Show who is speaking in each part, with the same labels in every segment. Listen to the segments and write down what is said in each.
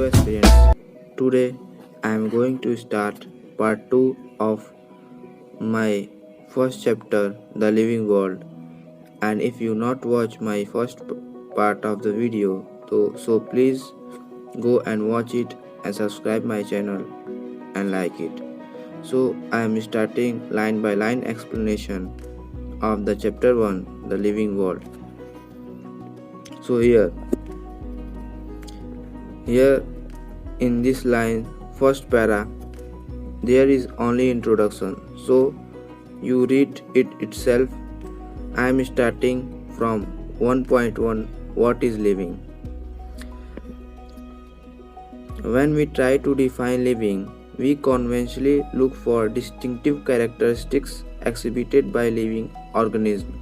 Speaker 1: experience. Today I am going to start part 2 of my first chapter, The Living World. And if you not watch my first part of the video, so please go and watch it and subscribe my channel and like it. So I am starting line by line explanation of the chapter 1, The Living World. So here in this line, first para, there is only introduction, so you read it itself. I am starting from 1.1, what is living. When we try to define living, we conventionally look for distinctive characteristics exhibited by living organisms.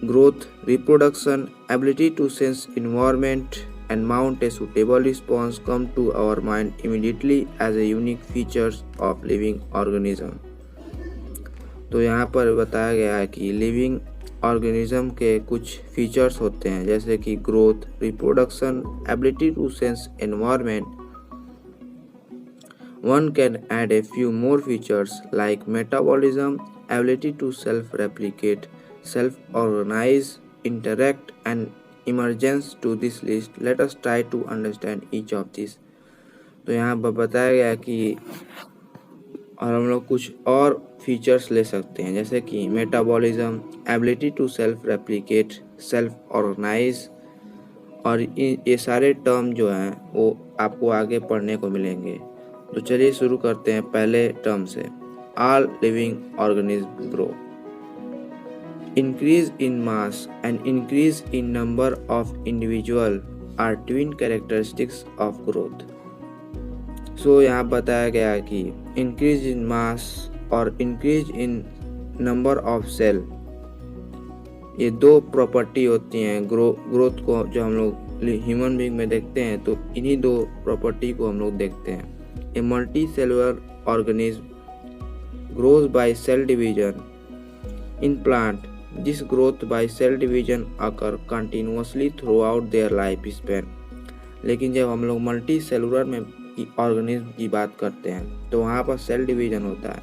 Speaker 1: Growth, reproduction, ability to sense environment and mount a suitable response come to our mind immediately as a unique features of living organism. तो यहाँ पर बताया गया है कि living organism के कुछ features होते हैं, जैसे कि growth, reproduction, ability to sense environment. One can add a few more features like metabolism, ability to self-replicate, self-organize, interact, and emergence to this list. Let us try to understand each of these. तो यहाँ पर बताया गया कि और हम लोग कुछ और फीचर्स ले सकते हैं, जैसे कि metabolism, ability to self replicate, self organise. और ये सारे टर्म जो हैं वो आपको आगे पढ़ने को मिलेंगे. तो चलिए शुरू करते हैं पहले टर्म से. All living organism grow. Increase in mass and increase in number of individual are twin characteristics of growth. So यहाँ बताया गया है कि इंक्रीज इन मास और increase in number of cell, ये दो प्रॉपर्टी होती हैं ग्रोथ को जो हम लोग ह्यूमन बीइंग में देखते हैं. तो इन्हीं दो प्रॉपर्टी को हम लोग देखते हैं. A multicellular organism grows by cell division. In plant this growth by cell division occur continuously throughout their life span. लेकिन जब हम लोग मल्टी सेलुलर में ऑर्गेनिज्म की बात करते हैं तो वहाँ पर सेल डिवीजन होता है.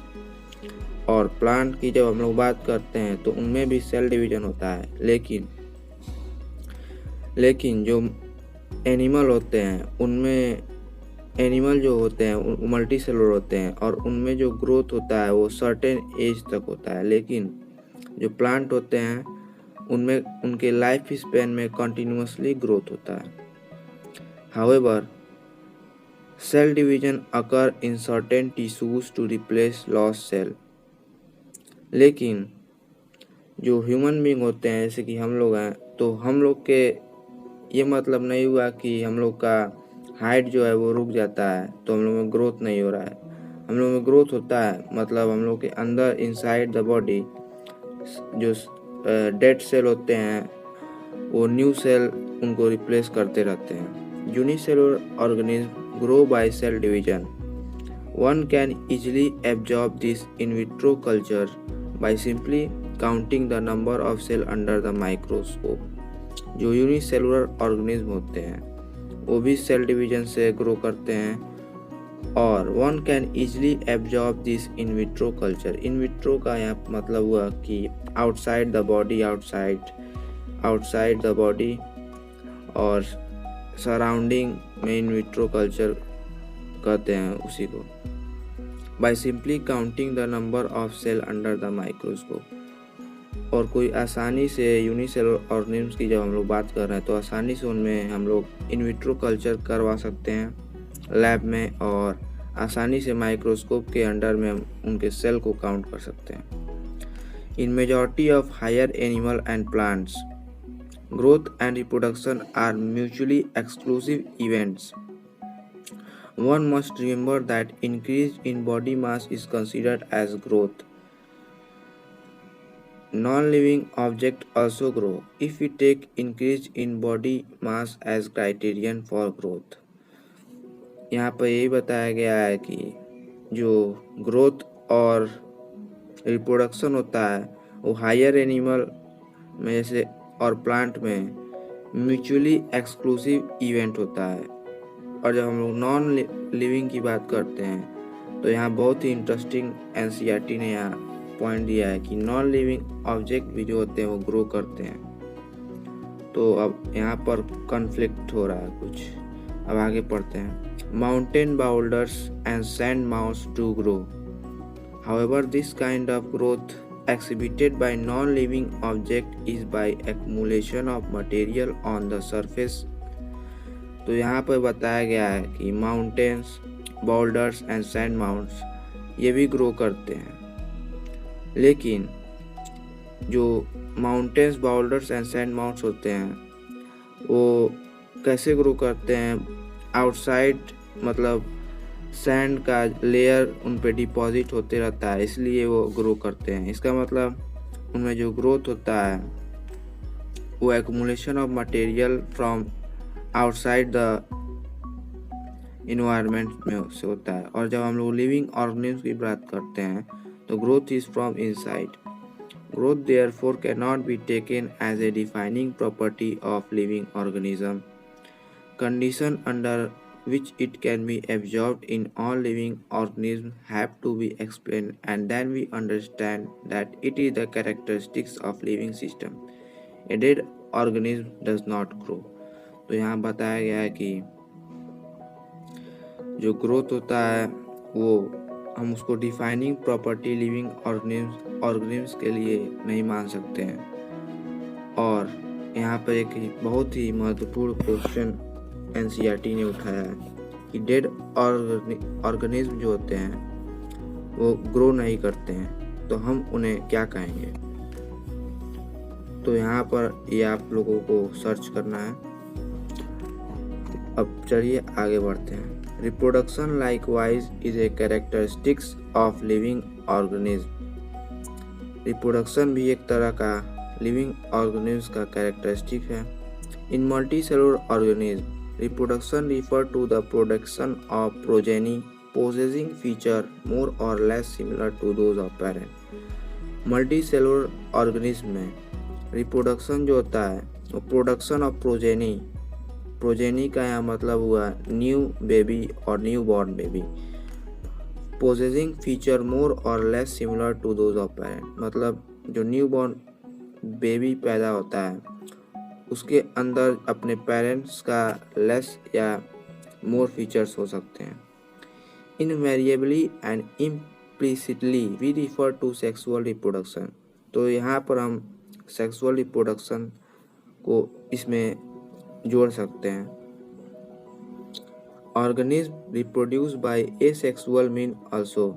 Speaker 1: और प्लांट की जब हम लोग बात करते हैं तो उनमें भी सेल डिवीजन होता है. लेकिन जो एनिमल होते हैं उनमें एनिमल जो होते हैं मल्टी सेलुलर होते हैं और उनमें जो ग्रोथ होता है वो सर्टेन एज तक होता है. लेकिन जो प्लांट होते हैं उनमें उनके लाइफ स्पैन में कंटिन्यूअसली ग्रोथ होता है. However cell division occur in certain tissues to replace lost cell. लेकिन जो ह्यूमन बीइंग होते हैं जैसे कि हम लोग हैं, तो हम लोग के ये मतलब नहीं हुआ कि हम लोग का हाइट जो है वो रुक जाता है तो हम लोग में ग्रोथ नहीं हो रहा है. हम लोग में ग्रोथ होता है, मतलब हम लोग के अंदर इनसाइड द बॉडी जो डेड सेल होते हैं वो न्यू सेल उनको रिप्लेस करते रहते हैं. Unicellular organism grow by cell division. One can easily absorb this in vitro culture by simply counting the number of cells under the microscope. जो unicellular organism होते हैं वो भी सेल डिवीजन से ग्रो करते हैं. और one can easily absorb this in vitro culture. In vitro का यहाँ मतलब हुआ कि outside the body, outside the body और सराउंडिंग में इन विट्रो कल्चर कहते हैं उसी को. By simply counting the number of cell under the microscope. और कोई आसानी से यूनिसेलुलर ऑर्गेनिज्म्स की जब हम लोग बात कर रहे हैं तो आसानी से उनमें हम लोग इन विट्रो कल्चर करवा सकते हैं लैब में, और आसानी से माइक्रोस्कोप के अंडर में हम उनके सेल को काउंट कर सकते हैं. In majority of higher animal and plants, growth and reproduction are mutually exclusive events. One must remember that increase in body mass is considered as growth. Non-living objects also grow if we take increase in body mass as criterion for growth. यहाँ पर यही बताया गया है कि जो growth और reproduction होता है वो हायर एनिमल में जैसे और प्लांट में म्यूचुअली एक्सक्लूसिव इवेंट होता है। और जब हम लोग नॉन लिविंग की बात करते हैं तो यहाँ बहुत ही इंटरेस्टिंग एनसीईआरटी ने यहाँ पॉइंट दिया है कि नॉन लिविंग ऑब्जेक्ट भी जो होते हैं वो ग्रो करते हैं। तो अब यहाँ पर कॉन्फ्लिक्ट हो रहा है कुछ। अब आगे पढ़ते हैं। Mountain boulders and sand mounts do grow, however this kind of growth exhibited by non-living object is by accumulation of material on the surface। तो यहाँ पर बताया गया है कि mountains, boulders and sand mounts ये भी ग्रो करते हैं, लेकिन जो mountains, boulders and sand mounts होते हैं वो कैसे ग्रो करते हैं? आउटसाइड, मतलब सैंड का लेयर उन पे डिपॉजिट होते रहता है, इसलिए वो ग्रो करते हैं। इसका मतलब उनमें जो ग्रोथ होता है वो accumulation of material from outside the environment में से होता है। और जब हम लोग लिविंग ऑर्गेनिज्म की बात करते हैं तो growth is from inside. Growth therefore can not be taken as a defining property of living organism. Condition under which it can be absorbed in all living organisms have to be explained, and then we understand that it is the characteristics of living system. A dead organism does not grow। तो यहाँ बताया गया है कि जो growth होता है वो हम उसको डिफाइनिंग प्रॉपर्टी लिविंग ऑर्गेनिम्स के लिए नहीं मान सकते हैं। और यहाँ पर एक बहुत ही महत्वपूर्ण क्वेश्चन एनसीईआरटी ने उठाया है कि डेड ऑर्गेनिज्म जो होते हैं वो ग्रो नहीं करते हैं, तो हम उन्हें क्या कहेंगे? तो यहाँ पर ये आप लोगों को सर्च करना है। अब चलिए आगे बढ़ते हैं। Reproduction likewise is a characteristics of living organism. Reproduction भी एक तरह का लिविंग ऑर्गेनिज्म का कैरेक्टरिस्टिक है। In multicellular organism, reproduction refer to the production of progeny possessing feature more or less similar to those of parent। Multicellular organism में reproduction जो होता है वो प्रोडक्शन ऑफ प्रोजेनी का यहाँ मतलब हुआ न्यू बेबी और newborn baby. Possessing feature more और less similar to those of parent, मतलब जो न्यू बॉर्न बेबी पैदा होता है उसके अंदर अपने पेरेंट्स का लेस या मोर फीचर्स हो सकते हैं। Invariably and implicitly we refer to sexual reproduction. तो यहाँ पर हम सेक्सुअल रिप्रोडक्शन को इसमें जोड़ सकते हैं। Organism reproduce by asexual mean also.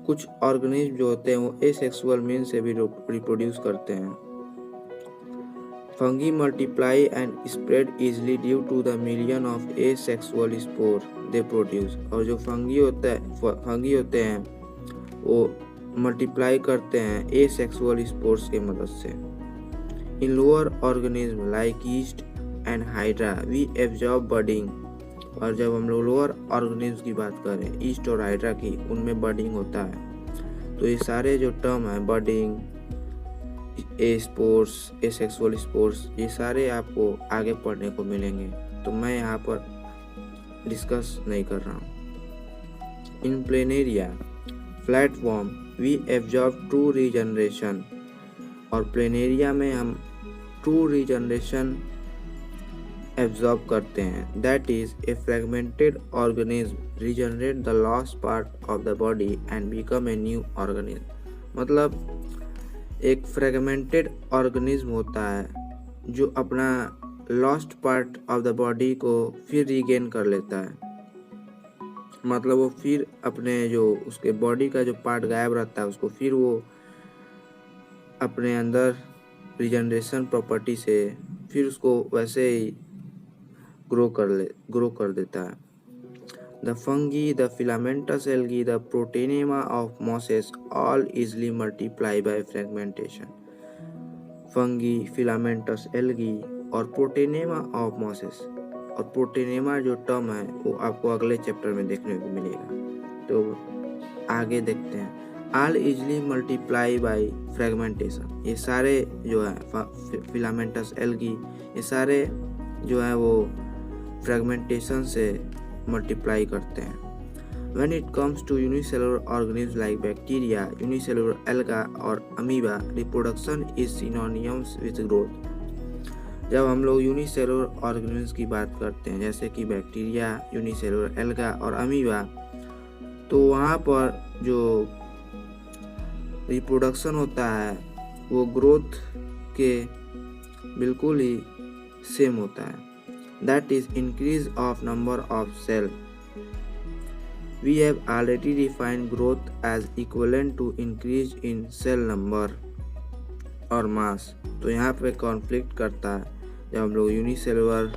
Speaker 1: कुछ ऑर्गेनिज्म जो होते हैं वो एसेक्सुअल मीन से भी रिप्रोड्यूस करते हैं। Fungi multiply and spread easily due to the million of asexual spore they produce। और जो फंगी होते हैं वो मल्टीप्लाई करते हैं एसेक्सुअल स्पोर्स की मदद से। In lower organism like yeast and hydra we absorb budding. और जब हम लोग लोअर ऑर्गेनिज्म की बात करें, ईस्ट और हाइड्रा की, उनमें बडिंग होता है। तो ये सारे जो टर्म है बडिंग, स्पोर्स, एसेक्सुअल स्पोर्स, ये सारे आपको आगे पढ़ने को मिलेंगे, तो मैं यहाँ पर डिस्कस नहीं कर रहा हूँ। In planaria flatworm we observe true regeneration. और प्लेनेरिया में हम ट्रू रीजनरेशन एब्जॉर्ब करते हैं। That is a fragmented organism regenerate the lost part of the body and become a new organism. मतलब एक फ्रेगमेंटेड ऑर्गेनिज्म होता है जो अपना lost part of the body को फिर रीगेन कर लेता है। मतलब वो फिर अपने जो उसके बॉडी का जो पार्ट गायब रहता है उसको फिर वो अपने अंदर रीजनरेशन प्रॉपर्टी से फिर उसको वैसे ही ग्रो कर देता है। The fungi, the filamentous algae, the protonema of mosses all easily multiply by fragmentation। Fungi, filamentous algae और protonema of mosses। और प्रोटेनेमा जो टर्म है वो आपको अगले चैप्टर में देखने को मिलेगा। तो आगे देखते हैं। All easily multiply by fragmentation. ये सारे जो है फिलामेंटस एल्गी, ये सारे जो है वो फ्रेगमेंटेशन से मल्टीप्लाई करते हैं। When it comes to unicellular organisms like bacteria, unicellular alga और amoeba, reproduction is synonymous with growth। जब हम लोग यूनिसेलुलर ऑर्गेनिज्म की बात करते हैं जैसे कि बैक्टीरिया, यूनिसेलुलर एल्गा और अमीबा, तो वहाँ पर जो रिप्रोडक्शन होता है वो ग्रोथ के बिल्कुल ही सेम होता है। That is increase of number of cell. We have already defined growth as equivalent to increase in cell number और मास। तो यहाँ पे कॉन्फ्लिक्ट करता है जब हम लोग यूनिसेलुलर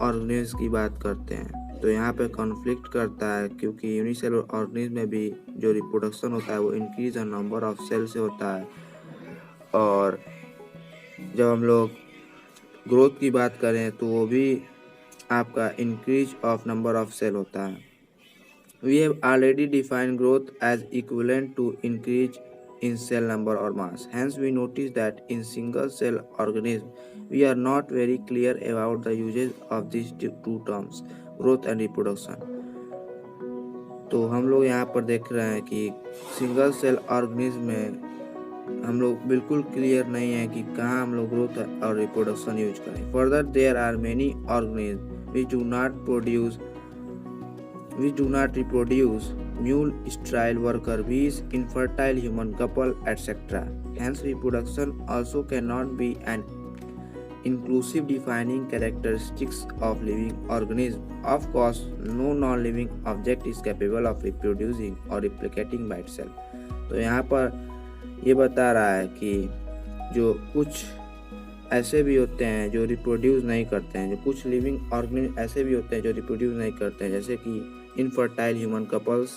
Speaker 1: ऑर्गेनिज्म की बात करते हैं, तो यहाँ पे कॉन्फ्लिक्ट करता है क्योंकि यूनिसेलुलर ऑर्गेनिज्म में भी जो रिप्रोडक्शन होता है वो increase in number of cell से होता है, और जब हम लोग ग्रोथ की बात करें तो वो भी आपका increase of number of cell होता है। We have already defined growth as equivalent to increase in cell number or mass. Hence, we notice that in single-cell organisms, we are not very clear about the usage of these two terms, growth and reproduction. तो हम लोग यहाँ पर देख रहे हैं कि single cell organism में हम लोग बिल्कुल क्लियर नहीं है कि कहाँ हम लोग ग्रोथ और रिप्रोडक्शन यूज करें। Further, there are many organism which do not reproduce, mule, sterile worker bees, infertile human couple, etc. Hence, reproduction also cannot be an inclusive defining characteristics of living organism. Of course, no non-living object is capable of reproducing or replicating by itself. तो यहाँ पर ये बता रहा है कि जो कुछ ऐसे भी होते हैं जो रिप्रोड्यूस नहीं करते हैं, जो कुछ लिविंग ऑर्गेनिज्म ऐसे भी होते हैं जो रिप्रोड्यूस नहीं करते हैं, जैसे कि इनफर्टाइल ह्यूमन कपल्स,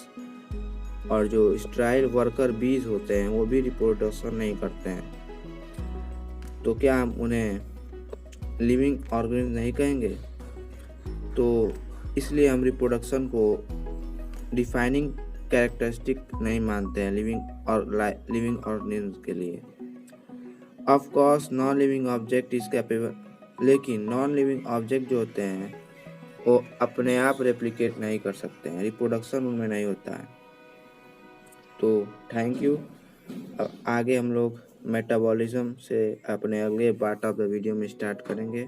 Speaker 1: और जो स्ट्राइल वर्कर बीज होते हैं वो भी रिप्रोडक्शन नहीं करते हैं। तो क्या हम उन्हें लिविंग ऑर्गेनिज्म नहीं कहेंगे? तो इसलिए हम रिप्रोडक्शन को डिफाइनिंग कैरेक्टरिस्टिक नहीं मानते हैं लिविंग ऑर्गेनिज्म के लिए। Of course non living object is capable, लेकिन नॉन लिविंग ऑब्जेक्ट जो होते हैं वो अपने आप रेप्लिकेट नहीं कर सकते हैं, रिप्रोडक्शन उनमें नहीं होता है। तो थैंक यू। आगे हम लोग मेटाबॉलिज्म से अपने अगले पार्ट ऑफ द वीडियो में स्टार्ट करेंगे।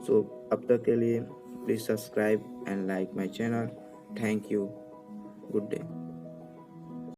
Speaker 1: सो अब तक के लिए please subscribe and like my channel. Thank you. Good day.